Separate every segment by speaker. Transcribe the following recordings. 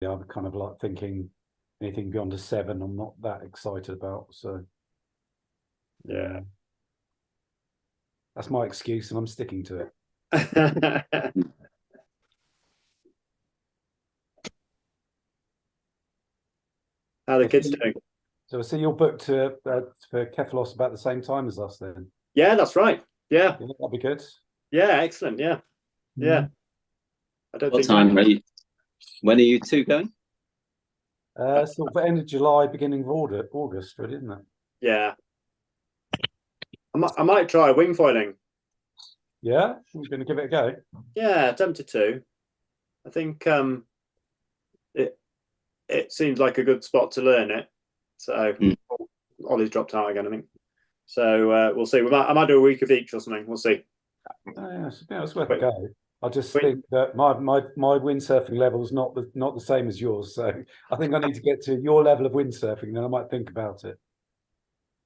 Speaker 1: I'm kind of like thinking anything beyond a 7, I'm not that excited about. So
Speaker 2: Yeah.
Speaker 1: that's my excuse, and I'm sticking to it.
Speaker 2: How are the kids doing?
Speaker 1: So I see you're booked for Kefalos about the same time as us then.
Speaker 2: Yeah, that's right. Yeah.
Speaker 1: Yeah, that'd be good.
Speaker 2: Yeah, excellent. Yeah. Yeah. I don't
Speaker 3: What
Speaker 2: think
Speaker 3: time? When are you two going?
Speaker 1: Sort of end of July, beginning of August, really, isn't it?
Speaker 2: Yeah. I might try wing foiling.
Speaker 1: Yeah, we're going to give it a go.
Speaker 2: Yeah, tempted to. I think it seems like a good spot to learn it. So Ollie's dropped out again, I think. So we'll see. I might do a week of each or something. We'll see.
Speaker 1: Yeah, it's worth a go. I just think that my windsurfing level is not the same as yours. So I think I need to get to your level of windsurfing, then I might think about it.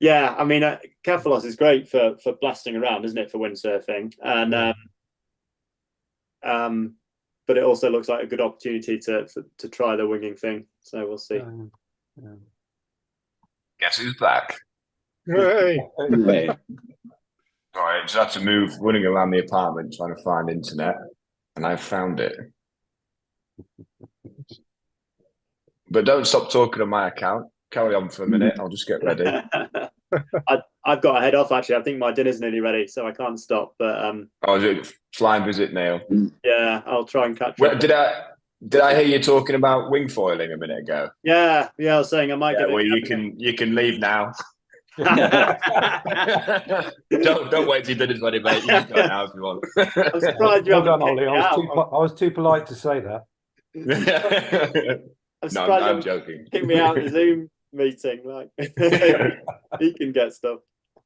Speaker 2: Yeah, I mean, Kefalos is great for blasting around, isn't it, for windsurfing? And but it also looks like a good opportunity to try the winging thing. So we'll see.
Speaker 4: Guess who's back?
Speaker 5: Hey.
Speaker 4: All right, just had to move, running around the apartment trying to find internet, and I found it. But don't stop talking on my account. Carry on for a minute. I'll just get ready.
Speaker 2: I've got to head off. Actually, I think my dinner's nearly ready, so I can't stop. But
Speaker 4: oh, is it flying visit, Neil?
Speaker 2: Yeah, I'll try and catch
Speaker 4: Well,
Speaker 2: up.
Speaker 4: Did I hear you talking about wing foiling a minute ago?
Speaker 2: Yeah. I was saying I might get.
Speaker 4: Well, you can leave now. don't wait till dinner's ready, mate. You can go now if you want.
Speaker 2: I'm surprised you haven't.
Speaker 1: Ollie. I was too polite to say that.
Speaker 4: I'm joking.
Speaker 2: Kick me out of the Zoom meeting, like he can get stuff.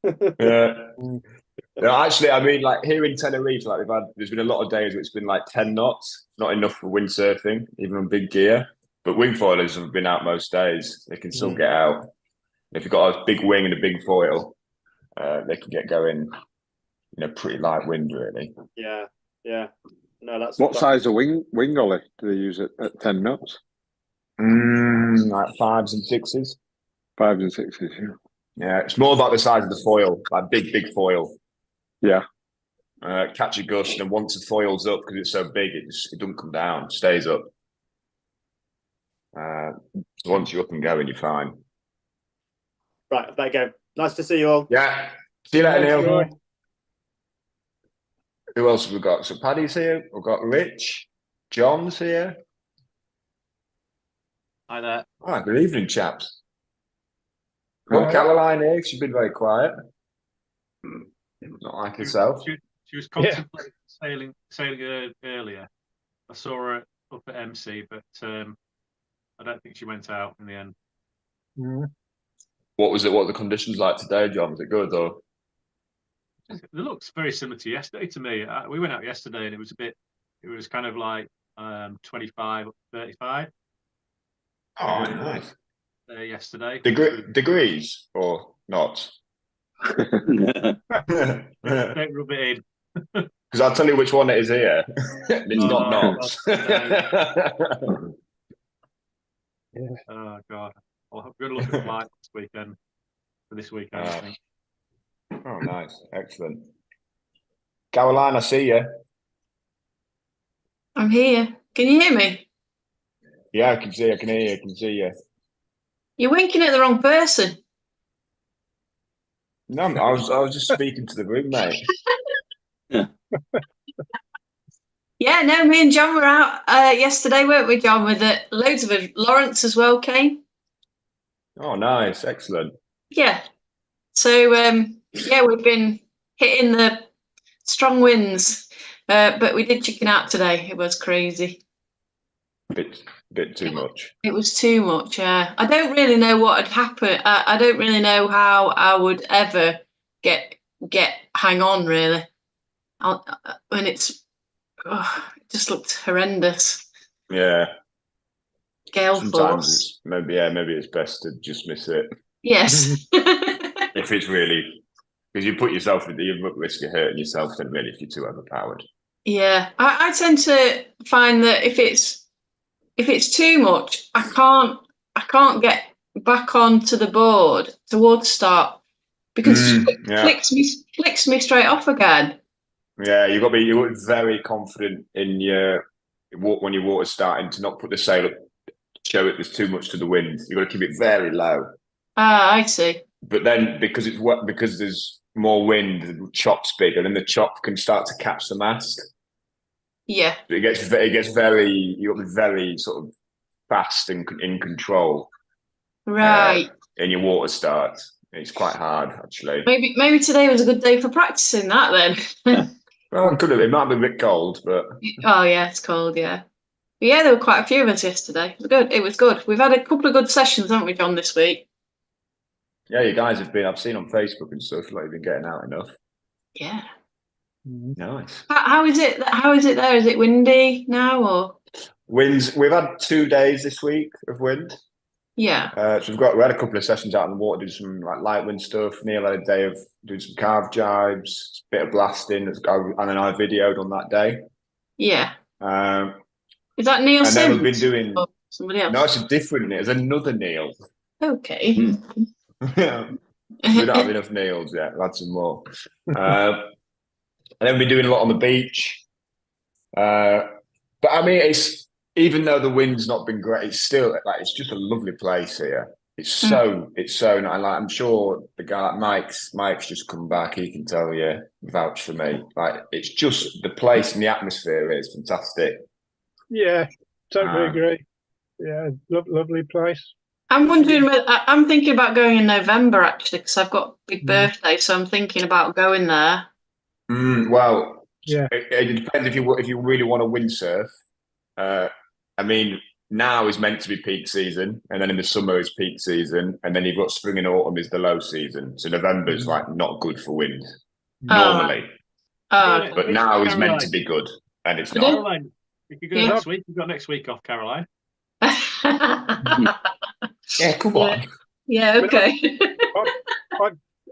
Speaker 4: No, actually, I mean, like here in Tenerife, like there's been a lot of days where it's been like 10 knots, not enough for windsurfing, even on big gear. But wing foilers have been out most days. They can still get out. If you've got a big wing and a big foil, they can get going in a pretty light wind, really.
Speaker 2: Yeah. No, that's
Speaker 5: what size of wing, Ollie, do they use at 10 knots?
Speaker 4: Like 5s and 6s.
Speaker 5: 5s and 6s,
Speaker 4: yeah. It's more about the size of the foil, like big foil.
Speaker 5: Yeah.
Speaker 4: Catch a gust, and once the foil's up, because it's so big, it doesn't come down, it stays up. So once you're up and going, you're fine.
Speaker 2: Right, I better go. Nice to see you all.
Speaker 4: Yeah. See you later, Neil. Who else have we got? So Paddy's here. We've got Rich. John's here.
Speaker 6: Hi there.
Speaker 4: Oh, good evening, chaps. Got Caroline here. She's been very quiet. Not like herself.
Speaker 6: She was contemplating sailing earlier. I saw her up at MC, but I don't think she went out in the end.
Speaker 4: What was it? What were the conditions like today, John? Was it good or?
Speaker 6: It looks very similar to yesterday to me. We went out yesterday and it was kind of like 25 up to 35.
Speaker 4: Oh, nice.
Speaker 6: Yesterday.
Speaker 4: Degrees or not?
Speaker 6: Don't rub it in.
Speaker 4: Because I'll tell you which one it is here. It's not knots.
Speaker 6: Oh, God. I'm going to look at flights this weekend. For this weekend, I think.
Speaker 4: Oh, nice. Excellent. Caroline, I see you.
Speaker 7: I'm here. Can you hear me?
Speaker 4: Yeah, I can see you. I can hear you. I can see you.
Speaker 7: You're winking at the wrong person.
Speaker 4: No, I was just speaking to the room, mate.
Speaker 7: Yeah, no, me and John were out yesterday, weren't we, John? With loads of it. Lawrence as well came.
Speaker 4: Oh, nice. Excellent.
Speaker 7: Yeah. So, yeah, we've been hitting the strong winds, but we did chicken out today. It was crazy.
Speaker 4: Bit too much.
Speaker 7: It was too much, yeah. I don't really know what had happened. I don't really know how I would ever hang on, really. When it just looked horrendous.
Speaker 4: Yeah.
Speaker 7: Gale
Speaker 4: Sometimes maybe it's best to just miss it.
Speaker 7: Yes.
Speaker 4: If it's really, because you put yourself at the risk of hurting yourself, then really if you're too overpowered.
Speaker 7: Yeah, I tend to find that if it's if it's too much, I can't get back onto the board towards start because it flicks me straight off again.
Speaker 4: Yeah, you've got to be very confident in when your water's starting to not put the sail up, show it there's too much to the wind. You've got to keep it very low.
Speaker 7: Ah, I see.
Speaker 4: But then because it's wet, because there's more wind, the chop's bigger, and the chop can start to catch the mast.
Speaker 7: Yeah.
Speaker 4: It gets very, you've got to be very sort of fast and in control.
Speaker 7: Right.
Speaker 4: In your water start. It's quite hard, actually.
Speaker 7: Maybe today was a good day for practicing that then.
Speaker 4: Well, it might be a bit cold, but
Speaker 7: oh yeah, it's cold. Yeah, but yeah. There were quite a few of us yesterday. It was good. It was good. We've had a couple of good sessions, haven't we, John, this week?
Speaker 4: Yeah, you guys have been. I've seen on Facebook and stuff like you've been getting out enough.
Speaker 7: Yeah.
Speaker 4: Nice.
Speaker 7: How is it? How is it there? Is it windy now or?
Speaker 4: Winds. We've had 2 days this week of wind.
Speaker 7: Yeah.
Speaker 4: So we had a couple of sessions out in the water, doing some like light wind stuff. Neil had a day of doing some carve jibes, bit of blasting, and then I videoed on that day.
Speaker 7: Yeah. Is that
Speaker 4: And
Speaker 7: Neil Sims?
Speaker 4: then we've been doing
Speaker 7: somebody else.
Speaker 4: No, it's a different Neil. It's another Neil.
Speaker 7: Okay.
Speaker 4: We don't have enough Neils yet. We'll add some more. And then we've been doing a lot on the beach. But I mean, it's even though the wind's not been great, it's still like it's just a lovely place here. It's so nice. Like, I'm sure the guy like Mike's just come back. He can tell you, vouch for me. Like it's just the place and the atmosphere is fantastic.
Speaker 8: Yeah, totally agree. Yeah, lovely place.
Speaker 7: I'm wondering. I'm thinking about going in November actually because I've got a big birthday, so I'm thinking about going there.
Speaker 4: Well,
Speaker 8: yeah,
Speaker 4: it depends if you really want to windsurf. I mean, now is meant to be peak season, and then in the summer is peak season, and then you've got spring and autumn is the low season. So November's like not good for wind normally. But now is meant to be good, and it's not.
Speaker 6: Caroline, if you go next week, you've got next week off, Caroline.
Speaker 4: Yeah, come on.
Speaker 7: Yeah, okay.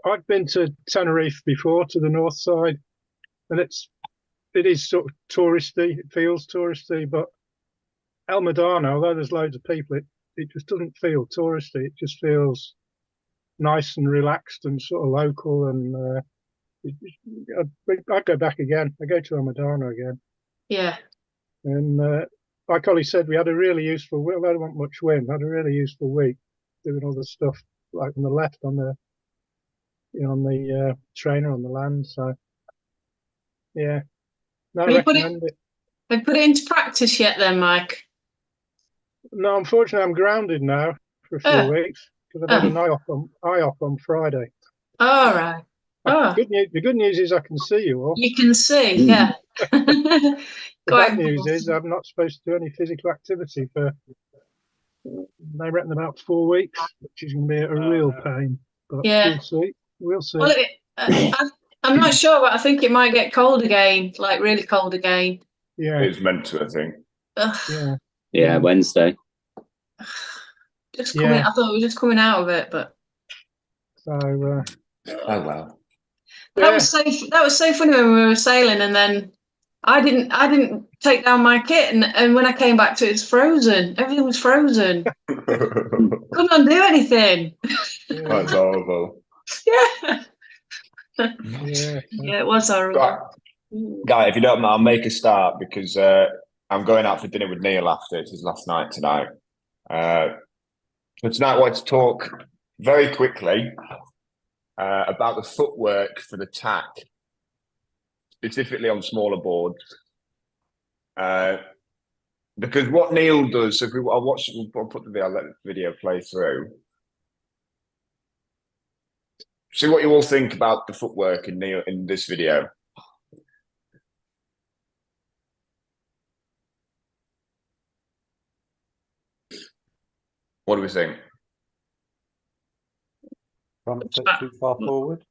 Speaker 8: I've been to Tenerife before, to the north side, and it is sort of touristy. It feels touristy, but El Medano, although there's loads of people, it just doesn't feel touristy. It just feels nice and relaxed and sort of local. And I'd go back again. I go to El Medano again.
Speaker 7: Yeah.
Speaker 8: And like Ollie said, we had a really useful. Although there wasn't much wind, had a really useful week doing all the stuff like on the left on the trainer on the land. So yeah, no, I recommend it.
Speaker 7: Have you put it into practice yet, then, Mike?
Speaker 8: No, unfortunately, I'm grounded now for a few weeks because I've had an eye off on Friday.
Speaker 7: All right.
Speaker 8: The good news is I can see you all.
Speaker 7: You can see, yeah.
Speaker 8: The bad news is I'm not supposed to do any physical activity for, they reckon, about 4 weeks, which is going to be a real pain. But we'll see. We'll see.
Speaker 7: Well, I'm not sure, but I think it might get cold again, like really cold again.
Speaker 8: Yeah.
Speaker 4: It's meant to, I think.
Speaker 3: Yeah, Wednesday.
Speaker 7: I thought we were just coming out of it, but.
Speaker 8: So.
Speaker 4: Oh well.
Speaker 7: That was so funny when we were sailing, and then I didn't take down my kit, and when I came back to it, it's frozen. Everything was frozen. Couldn't undo anything.
Speaker 4: That's horrible.
Speaker 7: Yeah. Yeah, it was horrible.
Speaker 4: Guy, if you don't mind, I'll make a start because I'm going out for dinner with Neil after. It's his last night tonight. So tonight I wanted to talk very quickly about the footwork for the tack, specifically on smaller boards. Because what Neil does, if I'll put I'll let the video play through. See what you all think about the footwork in Neil in this video. What do we think?
Speaker 1: Front foot too far forward.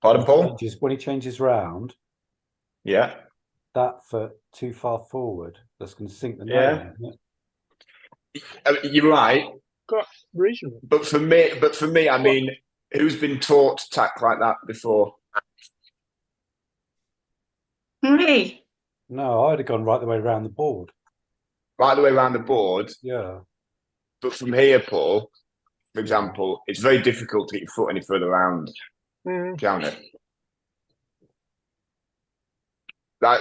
Speaker 4: Pardon, Paul?
Speaker 1: When he changes round,
Speaker 4: yeah,
Speaker 1: that foot too far forward. That's going to sink the nail.
Speaker 4: You're right.
Speaker 8: Got reasonable.
Speaker 4: But for me, I mean, who's been taught to tack like that before?
Speaker 7: Me.
Speaker 1: No, I'd have gone right the way around the board.
Speaker 4: right the way around the board.
Speaker 1: Yeah.
Speaker 4: But from here, Paul, for example, it's very difficult to get your foot any further around, can't it? Like,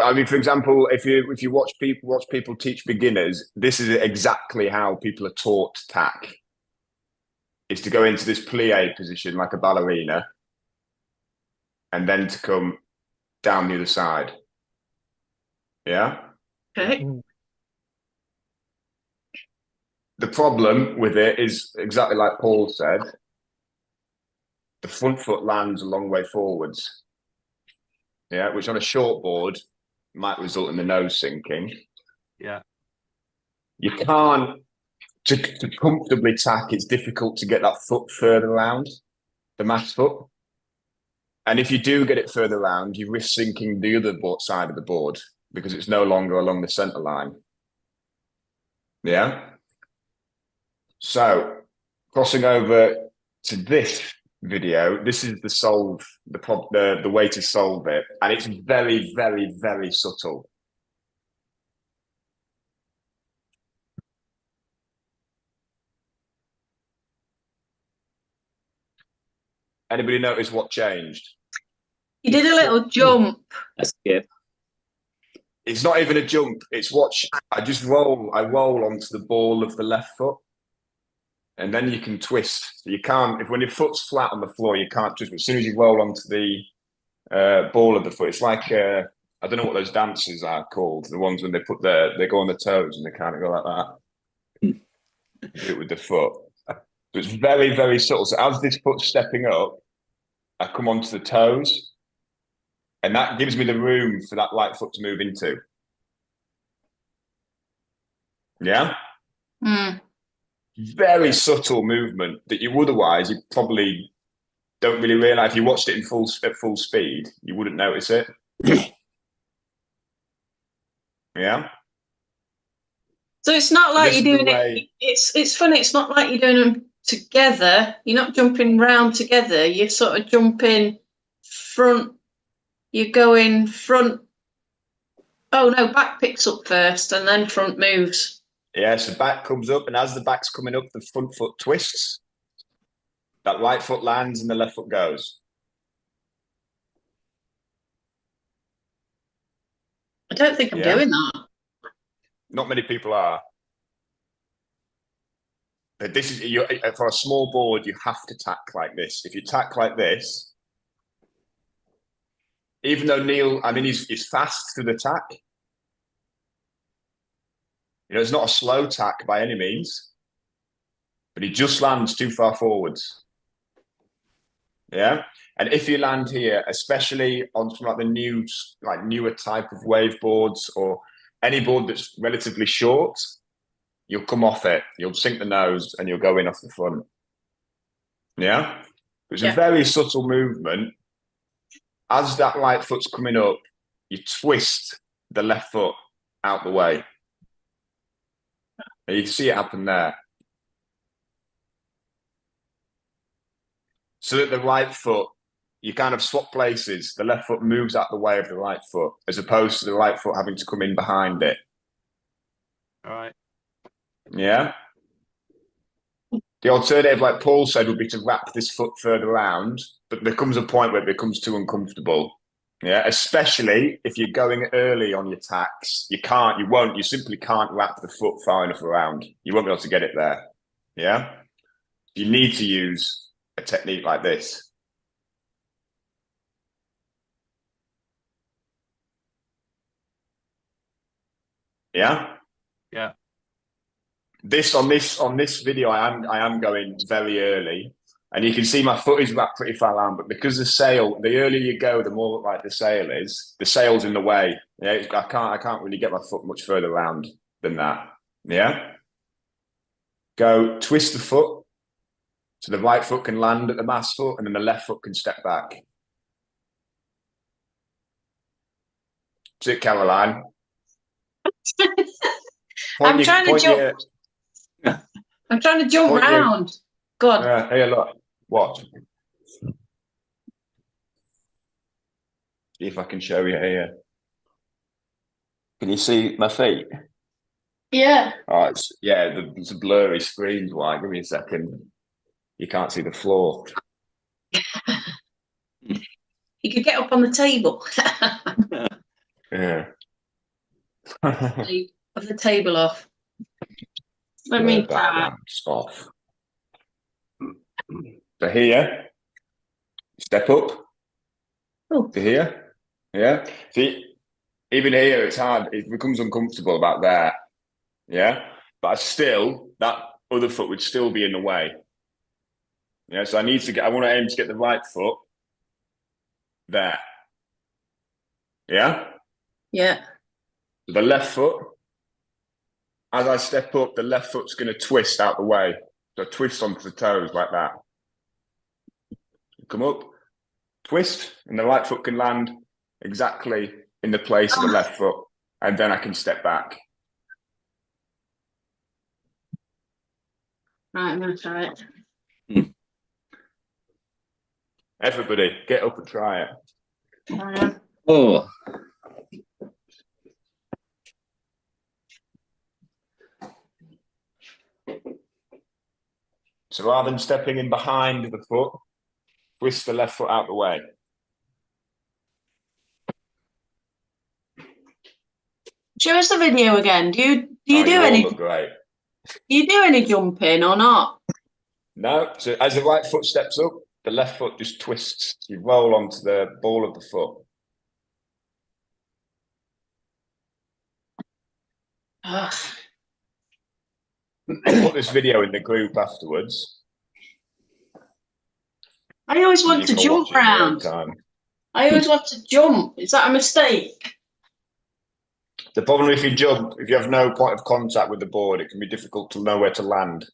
Speaker 4: I mean, for example, if you watch people teach beginners, this is exactly how people are taught tack. Is to go into this plie position like a ballerina, and then to come down the other side. Yeah.
Speaker 7: Okay.
Speaker 4: The problem with it is exactly like Paul said. The front foot lands a long way forwards. Yeah, which on a short board might result in the nose sinking.
Speaker 6: Yeah.
Speaker 4: You can't to comfortably tack. It's difficult to get that foot further around the mass foot. And if you do get it further around, you risk sinking the other side of the board because it's no longer along the center line. Yeah. So crossing over to this video, this is the way to solve it, and it's very, very, very subtle. Anybody notice what changed?
Speaker 7: You did a little jump.
Speaker 3: A skip.
Speaker 4: It's not even a jump. It's watch. I roll onto the ball of the left foot, and then you can twist. You can't, when your foot's flat on the floor, you can't twist. But as soon as you roll onto the ball of the foot, it's like I don't know what those dances are called. The ones when they go on the toes and they kind of go like that. Do it with the foot. So it's very, very subtle. So as this foot's stepping up, I come onto the toes, and that gives me the room for that light foot to move into. Yeah? Very subtle movement that you otherwise, you probably don't really realize. If you watched it at full speed, you wouldn't notice it. Yeah?
Speaker 7: So it's not like you're doing it. It's funny. It's not like you're doing them together. You're not jumping round together. You're sort of jumping front. You're going front. Oh no, back picks up first, and then front moves.
Speaker 4: Yeah, so back comes up, and as the back's coming up, the front foot twists. That right foot lands, and the left foot goes.
Speaker 7: I don't think I'm doing that.
Speaker 4: Not many people are. But this is for a small board. You have to tack like this. If you tack like this, even though Neil, I mean, he's fast through the tack. You know, it's not a slow tack by any means, but he just lands too far forwards. Yeah, and if you land here, especially on some like the newer type of wave boards or any board that's relatively short, you'll come off it. You'll sink the nose and you'll go in off the front. Yeah, it's a very subtle movement. As that light foot's coming up, you twist the left foot out the way. And you can see it happen there. So that the right foot, you kind of swap places. The left foot moves out the way of the right foot, as opposed to the right foot having to come in behind it.
Speaker 6: All right.
Speaker 4: Yeah. The alternative, like Paul said, would be to wrap this foot further around, but there comes a point where it becomes too uncomfortable. Yeah, especially if you're going early on your tacks, you simply can't wrap the foot far enough around. You won't be able to get it there. Yeah. You need to use a technique like this. Yeah.
Speaker 6: Yeah.
Speaker 4: On this video, I am going very early, and you can see my foot is wrapped pretty far around. But because the earlier you go, the more like the sail is. The sail's in the way. Yeah, I can't really get my foot much further around than that. Yeah. Go twist the foot, so the right foot can land at the mass foot, and then the left foot can step back. That's it, Caroline.
Speaker 7: I'm trying to jump. I'm trying to jump round. God.
Speaker 4: Here, look. Watch. See if I can show you here. Can you see my feet?
Speaker 7: Yeah.
Speaker 4: Oh, it's a blurry screen. Why? Give me a second. You can't see the floor.
Speaker 7: You could get up on the table.
Speaker 4: Yeah.
Speaker 7: Of the table off. Let
Speaker 4: Blur
Speaker 7: me try.
Speaker 4: background's off. So here, step up
Speaker 7: Oh.
Speaker 4: to here. Yeah. See, even here, it's hard. It becomes uncomfortable about there. Yeah. But that other foot would still be in the way. Yeah. So I want to aim to get the right foot there. Yeah.
Speaker 7: Yeah.
Speaker 4: The left foot, as I step up, the left foot's going to twist out the way. So twist onto the toes like that. Come up, twist, and the right foot can land exactly in the place of the left foot. And then I can step back.
Speaker 7: Right, I'm going to try it.
Speaker 4: Everybody, get up and try it.
Speaker 3: Oh,
Speaker 4: So rather than stepping in behind the foot, twist the left foot out the way.
Speaker 7: Show us the video again. Do you do
Speaker 4: all
Speaker 7: any?
Speaker 4: look great.
Speaker 7: Do you do any jumping or not?
Speaker 4: No, so as the right foot steps up, the left foot just twists. You roll onto the ball of the foot.
Speaker 7: Ugh.
Speaker 4: I'll put this video in the group afterwards.
Speaker 7: I always want to jump around. I always want to jump. Is that a mistake?
Speaker 4: The problem if you jump, if you have no point of contact with the board, it can be difficult to know where to land.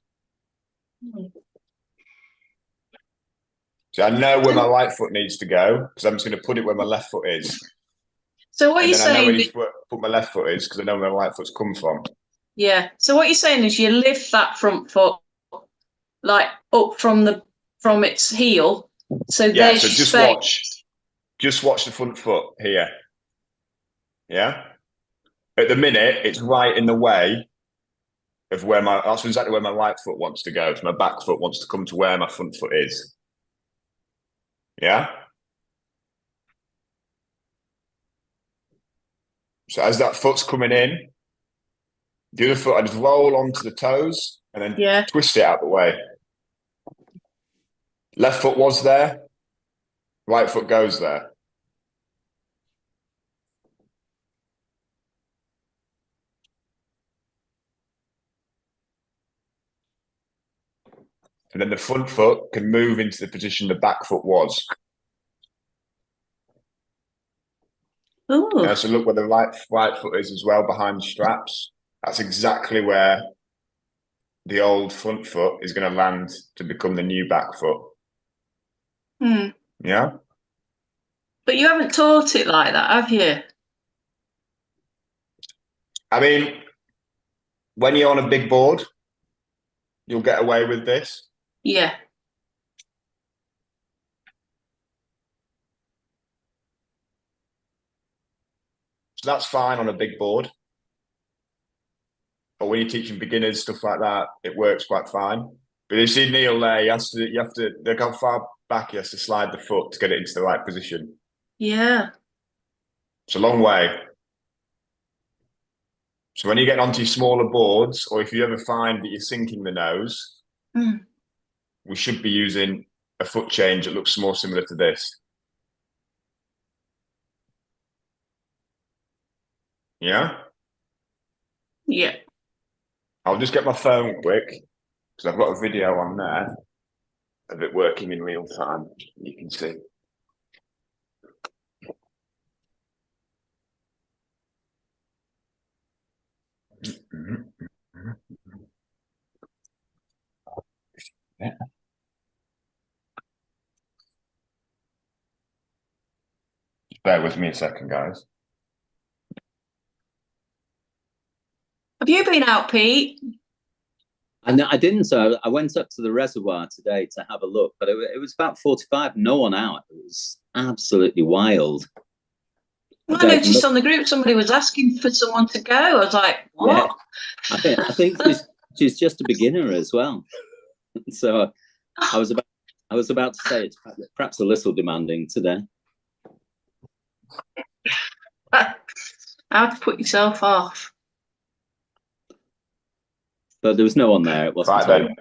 Speaker 4: So I know where my right foot needs to go because I'm just going to put it where my left foot is.
Speaker 7: So what you're
Speaker 4: I know
Speaker 7: saying?
Speaker 4: where put my left foot is because I know where my right foot's come from.
Speaker 7: Yeah. So what you're saying is you lift that front foot like up from its heel. So
Speaker 4: Yeah.
Speaker 7: there's
Speaker 4: So
Speaker 7: your
Speaker 4: just watch the front foot here. Yeah. At the minute, it's right in the way of that's exactly where my right foot wants to go. So my back foot wants to come to where my front foot is. Yeah. So as that foot's coming in, the other foot, I just roll onto the toes and then twist it out the way. Left foot was there, right foot goes there. And then the front foot can move into the position the back foot was.
Speaker 7: Ooh.
Speaker 4: So look where the right foot is as well, behind the straps. That's exactly where the old front foot is going to land to become the new back foot. Yeah.
Speaker 7: But you haven't taught it like that, have you?
Speaker 4: I mean, when you're on a big board, you'll get away with this.
Speaker 7: Yeah.
Speaker 4: So that's fine on a big board. But when you're teaching beginners, stuff like that, it works quite fine. But you see Neil there, you have to look how far back he has to slide the foot to get it into the right position.
Speaker 7: Yeah.
Speaker 4: It's a long way. So when you get onto your smaller boards, or if you ever find that you're sinking the nose, we should be using a foot change that looks more similar to this. Yeah?
Speaker 7: Yeah.
Speaker 4: I'll just get my phone quick, because I've got a video on there of it working in real time. You can see. Yeah. Just bear with me a second, guys.
Speaker 7: Have you been out, Pete?
Speaker 3: I didn't. So I went up to the reservoir today to have a look, but it was about 45, no one out. It was absolutely wild.
Speaker 7: I noticed on the group somebody was asking for someone to go. I was like, what?
Speaker 3: Yeah. I think she's just a beginner as well. So I was about to say it's perhaps a little demanding today.
Speaker 7: How to put yourself off.
Speaker 3: But there was no one there. It wasn't.
Speaker 4: Right then.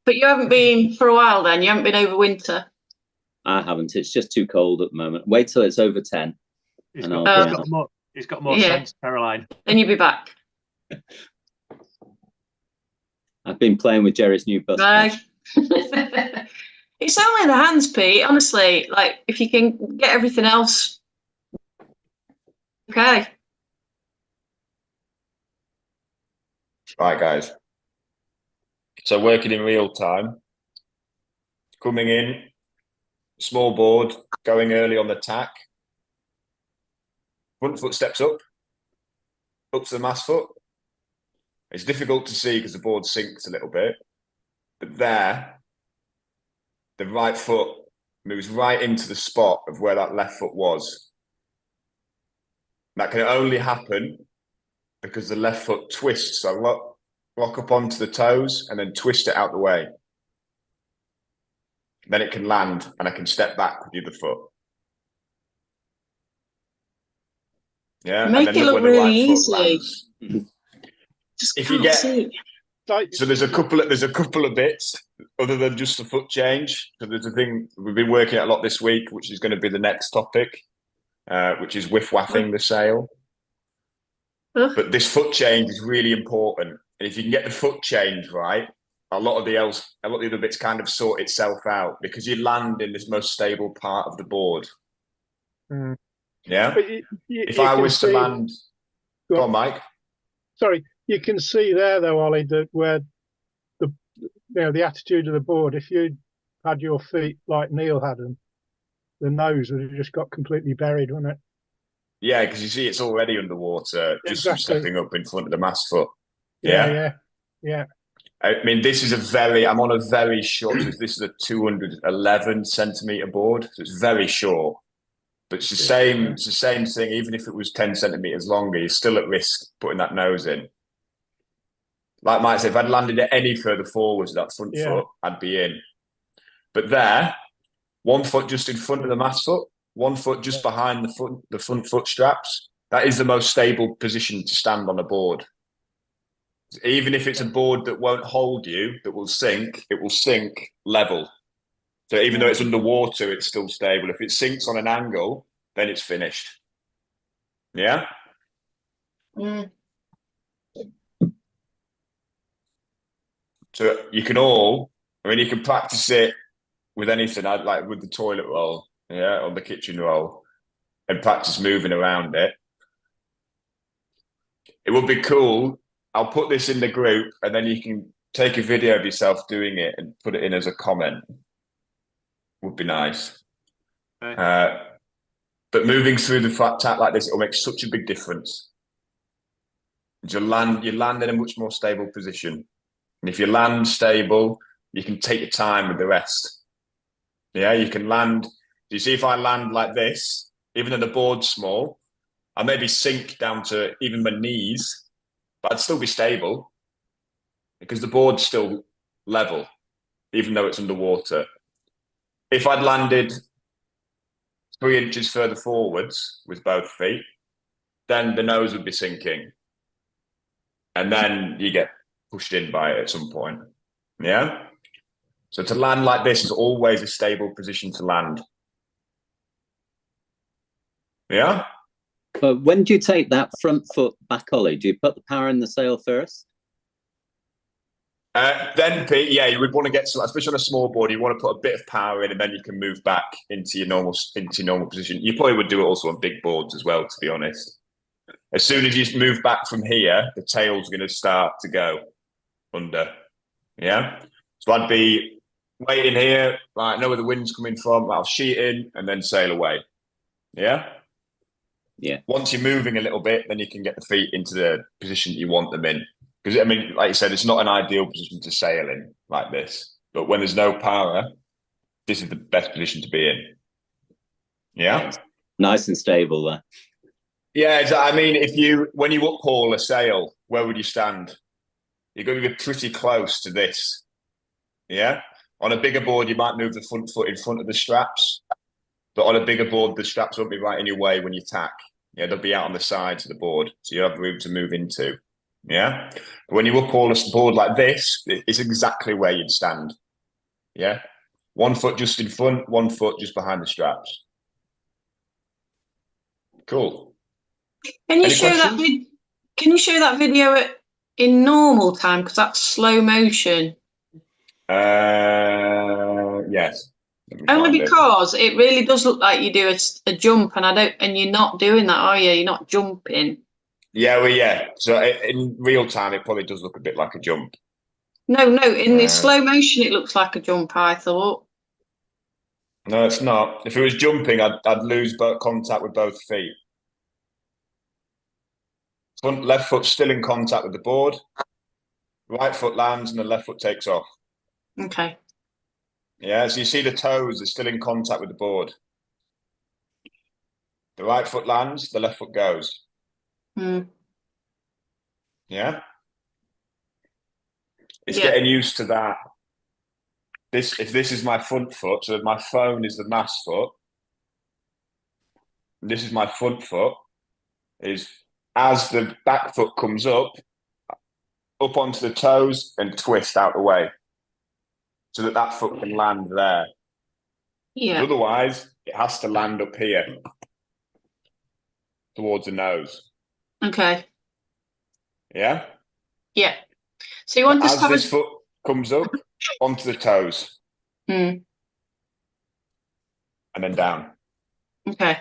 Speaker 7: But you haven't been for a while then? You haven't been over winter?
Speaker 3: I haven't. It's just too cold at the moment. Wait till it's over 10.
Speaker 6: He's
Speaker 3: and
Speaker 6: got more
Speaker 7: Yeah.
Speaker 6: sense, Caroline.
Speaker 7: Then you'll be back.
Speaker 3: I've been playing with Jerry's new bus.
Speaker 7: Right. It's only the hands, Pete. Honestly, like if you can get everything else, okay.
Speaker 4: Right, guys. So working in real time, coming in, small board, going early on the tack. Front foot steps up to the mass foot. It's difficult to see because the board sinks a little bit, but there, the right foot moves right into the spot of where that left foot was. That can only happen because the left foot twists. So lock up onto the toes and then twist it out the way. Then it can land and I can step back with the other foot. Yeah,
Speaker 7: Make
Speaker 4: and then
Speaker 7: it look
Speaker 4: when the
Speaker 7: really
Speaker 4: right foot
Speaker 7: easy.
Speaker 4: lands.
Speaker 7: Just
Speaker 4: If you
Speaker 7: can't
Speaker 4: get-
Speaker 7: see it.
Speaker 4: So there's a couple of bits other than just the foot change. So there's a thing we've been working at a lot this week, which is going to be the next topic, which is whiff-waffing the sail. But this foot change is really important. And if you can get the foot change right, a lot of the other bits kind of sort itself out because you land in this most stable part of the board.
Speaker 8: Mm.
Speaker 4: Yeah.
Speaker 8: But
Speaker 4: If I was to land, go on, Mike.
Speaker 8: Sorry, you can see there though, Ollie, that where the attitude of the board. If you had your feet like Neil had them, the nose would have just got completely buried, wouldn't it?
Speaker 4: Yeah, because you see, it's already underwater just from
Speaker 8: Exactly.
Speaker 4: stepping up in front of the mass foot.
Speaker 8: Yeah.
Speaker 4: I mean, I'm on a very short, this is a 211 centimeter board. So it's very short, but it's the same thing. Even if it was 10 centimeters longer, you're still at risk putting that nose in. Like Mike said, if I'd landed it any further forwards, that front foot, I'd be in. But there, one foot just in front of the mass foot, one foot just behind the front foot straps. That is the most stable position to stand on a board. Even if it's a board that won't hold you, that will sink, it will sink level. So even though it's underwater, it's still stable. If it sinks on an angle, then it's finished. Yeah?
Speaker 7: Mm.
Speaker 4: So you can practice it with anything, like with the toilet roll, or the kitchen roll, and practice moving around it. It would be cool. I'll put this in the group and then you can take a video of yourself doing it and put it in as a comment. Would be nice.
Speaker 6: Okay.
Speaker 4: But moving through the flat tack like this, it'll make such a big difference. You land in a much more stable position. And if you land stable, you can take your time with the rest. Yeah, you can land. Do you see if I land like this, even though the board's small, I maybe sink down to even my knees, but I'd still be stable because the board's still level, even though it's underwater. If I'd landed 3 inches further forwards with both feet, then the nose would be sinking. And then you get pushed in by it at some point. Yeah? So to land like this is always a stable position to land. Yeah?
Speaker 3: But when do you take that front foot back, Ollie? Do you put the power in the sail first?
Speaker 4: Then, Pete, you would want to get some, especially on a small board, you want to put a bit of power in and then you can move back into your normal position. You probably would do it also on big boards as well, to be honest. As soon as you move back from here, the tail's going to start to go under. Yeah? So I'd be waiting here, know where the wind's coming from, I'll sheet in and then sail away. Yeah?
Speaker 3: Yeah.
Speaker 4: Once you're moving a little bit, then you can get the feet into the position you want them in. Because, I mean, like you said, it's not an ideal position to sail in like this. But when there's no power, this is the best position to be in. Yeah?
Speaker 3: Nice and stable there.
Speaker 4: Yeah, I mean, when you uphaul a sail, where would you stand? You're going to be pretty close to this. Yeah. On a bigger board, you might move the front foot in front of the straps, but on a bigger board, the straps won't be right in your way when you tack. Yeah, they'll be out on the sides of the board, so you have room to move into. Yeah. But when you uphaul a board like this, it's exactly where you'd stand. Yeah. One foot just in front, one foot just behind the straps. Cool.
Speaker 7: Can you
Speaker 4: Any
Speaker 7: show that?
Speaker 4: questions?
Speaker 7: Can you show that video in normal time, because that's slow motion?
Speaker 4: Yes.
Speaker 7: Only because it really does look like you do a jump, and you're not doing that, are you? You're not jumping.
Speaker 4: Yeah, well, yeah. So in real time, it probably does look a bit like a jump.
Speaker 7: No. In the slow motion, it looks like a jump, I thought.
Speaker 4: No, it's not. If it was jumping, I'd lose contact with both feet. Front left foot still in contact with the board. Right foot lands and the left foot takes off.
Speaker 7: Okay.
Speaker 4: Yeah, so you see the toes are still in contact with the board. The right foot lands, the left foot goes. Yeah? It's getting used to that. If this is my front foot, so my phone is the mass foot, this is my front foot, is as the back foot comes up onto the toes and twist out the way so that foot can land there. Yeah. Otherwise, it has to land up here towards the nose.
Speaker 7: Okay.
Speaker 4: Yeah?
Speaker 7: Yeah. So you want
Speaker 4: as this foot comes up onto the toes. And then down.
Speaker 7: Okay.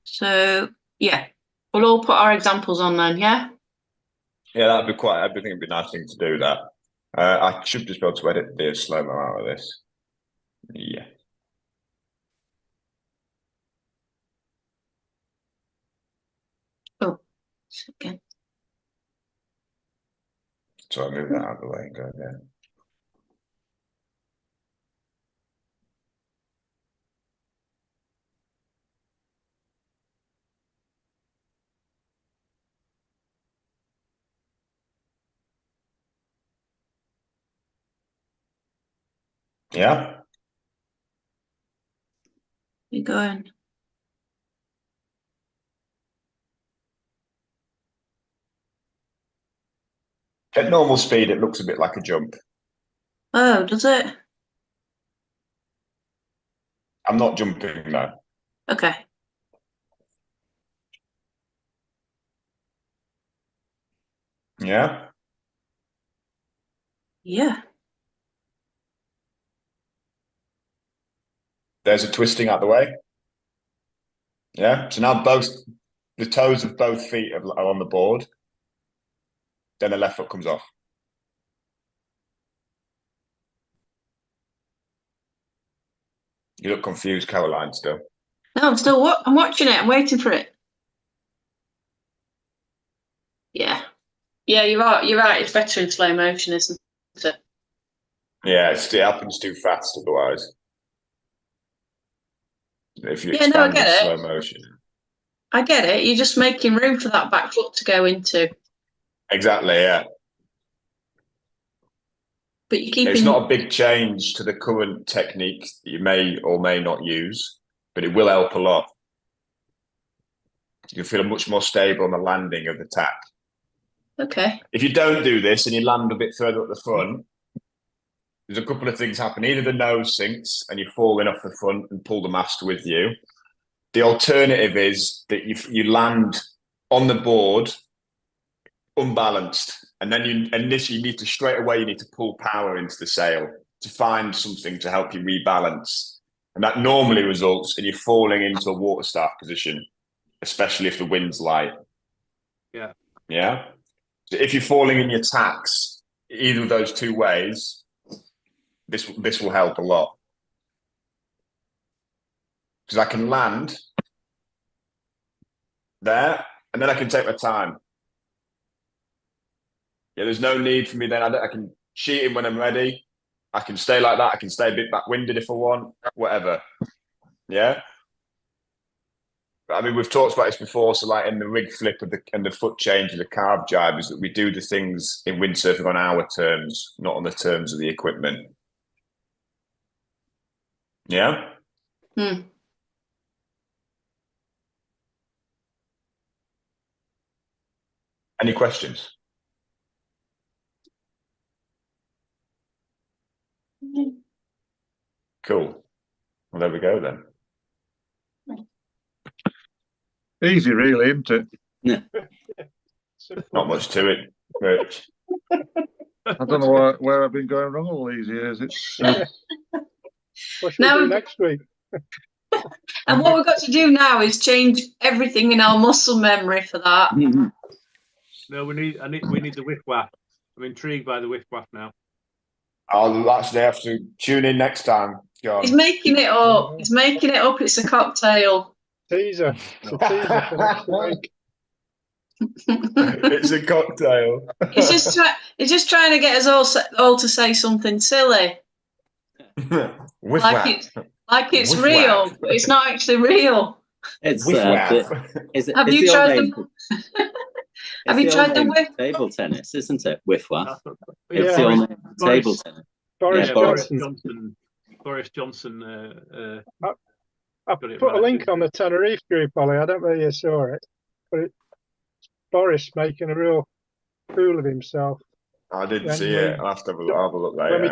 Speaker 4: So,
Speaker 7: yeah. We'll all put our examples on then, yeah?
Speaker 4: Yeah, I think it'd be a nice thing to do that. I should just be able to edit the slow-mo out of this. Yeah.
Speaker 7: Oh, again.
Speaker 4: So I move that out of the way and go there. Yeah.
Speaker 7: You're going.
Speaker 4: At normal speed, it looks a bit like a jump.
Speaker 7: Oh, does it?
Speaker 4: I'm not jumping though.
Speaker 7: Okay.
Speaker 4: Yeah.
Speaker 7: Yeah.
Speaker 4: There's a twisting out the way. Yeah. So now the toes of both feet are on the board. Then the left foot comes off. You look confused, Caroline, still.
Speaker 7: No, I'm watching it. I'm waiting for it. Yeah. Yeah, you're right. It's better in slow motion, isn't it?
Speaker 4: Yeah, it happens too fast otherwise. If you
Speaker 7: I get it.
Speaker 4: Slow motion.
Speaker 7: I get it. You're just making room for that back foot to go into.
Speaker 4: Exactly, yeah.
Speaker 7: But you're keeping...
Speaker 4: It's not a big change to the current technique that you may or may not use, but it will help a lot. You'll feel much more stable on the landing of the tack.
Speaker 7: Okay.
Speaker 4: If you don't do this and you land a bit further up the front, there's a couple of things happen. Either the nose sinks and you're falling off the front and pull the mast with you. The alternative is that you land on the board unbalanced, and then you need to straight away you need to pull power into the sail to find something to help you rebalance, and that normally results in you falling into a water start position, especially if the wind's light. Yeah. So if you're falling in your tacks, either of those two ways, this will help a lot, because I can land there and then I can take my time. Yeah, there's no need for me then. I can sheet in when I'm ready. I can stay like that. I can stay a bit back-winded if I want, whatever. Yeah. I mean, we've talked about this before. So, like in the rig flip and the foot change of the carb jibe, is that we do the things in windsurfing on our terms, not on the terms of the equipment. Yeah.
Speaker 7: Hmm.
Speaker 4: Any questions? Cool. Well, there we go then.
Speaker 9: Easy, really, isn't it?
Speaker 4: Not much to it, Rich.
Speaker 9: I don't know where I've been going wrong all these years. It's
Speaker 8: What should we do next week?
Speaker 7: And what we've got to do now is change everything in our muscle memory for that.
Speaker 6: No, we need the whiff waff. I'm intrigued by the whiff waff now.
Speaker 4: I'll actually have to tune in next time, John.
Speaker 7: He's making it up. He's making it up. It's a cocktail.
Speaker 8: Teaser. It's a teaser for next week.
Speaker 4: It's a cocktail.
Speaker 7: He's just trying to get us all to say something silly,
Speaker 4: Whiff
Speaker 7: like
Speaker 4: whack.
Speaker 7: it's
Speaker 4: Whiff
Speaker 7: real,
Speaker 4: whack.
Speaker 7: but it's not actually real.
Speaker 3: It's
Speaker 4: Whiff whack.
Speaker 7: Have you tried
Speaker 3: the?
Speaker 7: Have you tried the whiff?
Speaker 3: Table tennis, isn't it? Whiff waff.
Speaker 8: Yeah.
Speaker 3: It's the old name for table tennis.
Speaker 8: Boris
Speaker 3: Yeah,
Speaker 8: Johnson.
Speaker 6: Boris Johnson.
Speaker 8: I put a link on the Tenerife group, Ollie. I don't know if you saw it, but it's Boris making a real fool of himself.
Speaker 4: I didn't see it. I'll have to have a look later.
Speaker 8: When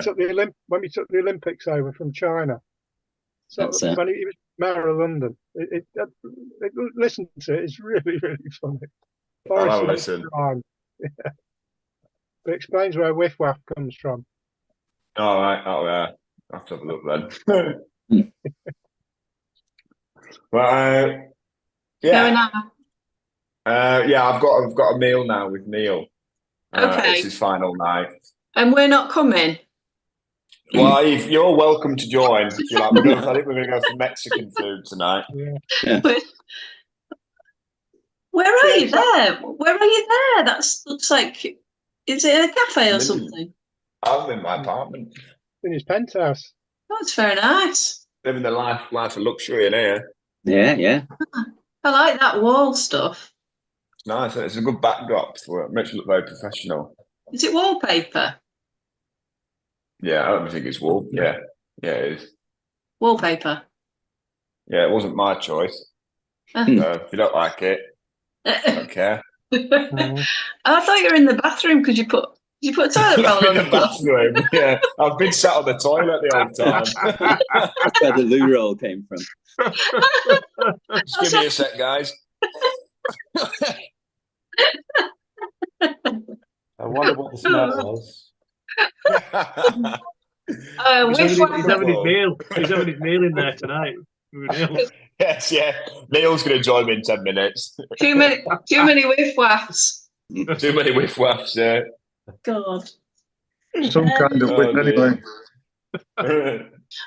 Speaker 8: we took the Olympics over from China. So
Speaker 3: That's it.
Speaker 8: when he was mayor of London, listen to it. It's really, really funny. Boris
Speaker 4: I'll
Speaker 8: is
Speaker 4: listen.
Speaker 8: fine. Yeah. It explains where whiff waff comes from.
Speaker 4: All right. Oh yeah. I'll have to have a look then. Well, yeah.
Speaker 7: Going on.
Speaker 4: Yeah, I've got a meal now with Neil.
Speaker 7: Okay.
Speaker 4: It's his final night.
Speaker 7: And we're not coming.
Speaker 4: Well, you're welcome to join. If you like. I think we're going to go for Mexican food tonight.
Speaker 8: Yeah.
Speaker 7: Where are you there? Where are you there? That looks like, is it a cafe or something?
Speaker 4: I'm in my apartment.
Speaker 8: In his penthouse.
Speaker 7: Oh, it's very nice.
Speaker 4: Living the life of luxury in here.
Speaker 3: Yeah, yeah.
Speaker 7: I like that wall stuff.
Speaker 4: It's nice. It's a good backdrop for it. Makes it look very professional.
Speaker 7: Is it wallpaper?
Speaker 4: Yeah, I don't think it's wool. Yeah, it is.
Speaker 7: Wallpaper.
Speaker 4: Yeah, it wasn't my choice. So if you don't like it, I don't care.
Speaker 7: I thought you were in the bathroom because you put a toilet roll on
Speaker 4: in the bathroom. Yeah, I've been sat on the toilet the whole time.
Speaker 3: That's where the loo roll came from.
Speaker 4: Just give me a sec, guys.
Speaker 1: I wonder what the smell was.
Speaker 6: He's having his meal. He's having his meal in there tonight.
Speaker 4: Yes, yeah. Neil's going to join me in 10 minutes.
Speaker 7: Too many whiff waffs.
Speaker 4: Too many whiff waffs, yeah.
Speaker 7: God.
Speaker 9: some kind of whip anyway.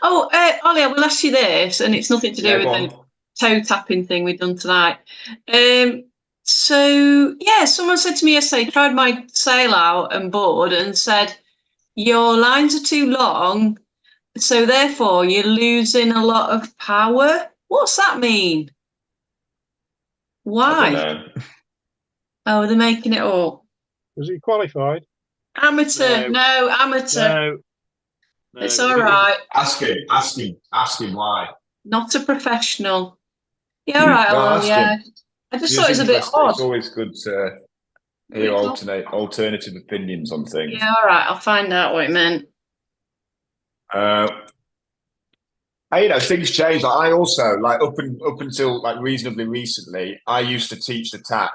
Speaker 7: Ollie, I will ask you this, and it's nothing to do with the toe tapping thing we've done tonight. So yeah, someone said to me yesterday, tried my sail out and board and said, your lines are too long, so therefore you're losing a lot of power. What's that mean? Why? Oh, they're making it up.
Speaker 8: Was he qualified?
Speaker 7: Amateur. No, amateur.
Speaker 6: No,
Speaker 7: it's all right.
Speaker 4: Ask him why.
Speaker 7: Not a professional. Yeah, all right. Well, yeah. I just thought it was a bit odd.
Speaker 4: It's always good to hear alternative opinions on things.
Speaker 7: Yeah, all right. I'll find out what it meant.
Speaker 4: Things change. Like, I also up until reasonably recently, I used to teach the tack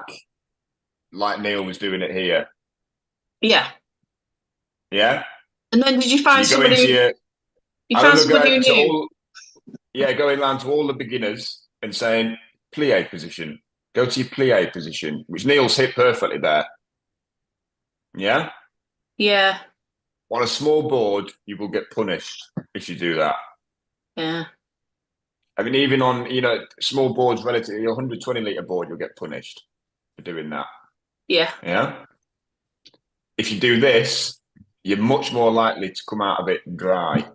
Speaker 4: like Neil was doing it here.
Speaker 7: Yeah.
Speaker 4: Yeah.
Speaker 7: And then did you find somebody? You found somebody who knew.
Speaker 4: Going around to all the beginners and saying plie position. Go to your plie position, which Neil's hit perfectly there. Yeah.
Speaker 7: Yeah.
Speaker 4: On a small board, you will get punished if you do that.
Speaker 7: Yeah.
Speaker 4: I mean, even on small boards, relatively 120 litre board, you'll get punished for doing that.
Speaker 7: Yeah.
Speaker 4: Yeah. If you do this, you're much more likely to come out of it dry.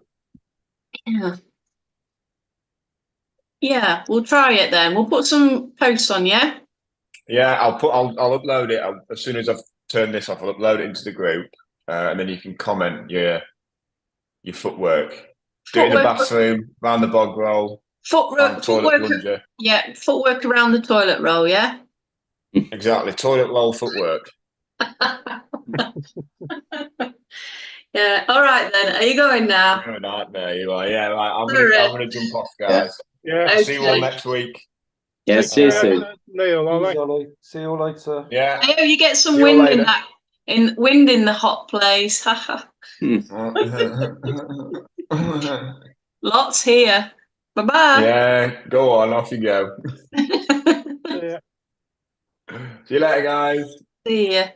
Speaker 7: Yeah. Yeah, we'll try it then. We'll put some posts on, yeah?
Speaker 4: Yeah, I'll upload it as soon as I've turned this off. I'll upload it into the group, and then you can comment your footwork. Do it in the bathroom, round the bog roll, toilet plunger.
Speaker 7: Yeah, footwork around the toilet roll, yeah?
Speaker 4: Exactly, toilet roll footwork.
Speaker 7: Yeah, all right then. Are you going now?
Speaker 4: You're a nightmare, you are. Yeah, right. I'm
Speaker 7: Alright.
Speaker 4: gonna jump off, guys.
Speaker 8: Yeah.
Speaker 7: Okay.
Speaker 4: See you all next week.
Speaker 3: Yeah,
Speaker 8: Take
Speaker 3: see you
Speaker 8: care,
Speaker 3: soon.
Speaker 8: Neil, all
Speaker 1: Cheers,
Speaker 8: right.
Speaker 1: Ollie. See you all later.
Speaker 4: Yeah.
Speaker 7: I hope you get some
Speaker 4: See you
Speaker 7: wind in
Speaker 4: later.
Speaker 7: that wind in the hot place. Lots here. Bye-bye.
Speaker 4: Yeah, go on, off you go.
Speaker 8: Yeah.
Speaker 4: See you later, guys.
Speaker 7: See ya.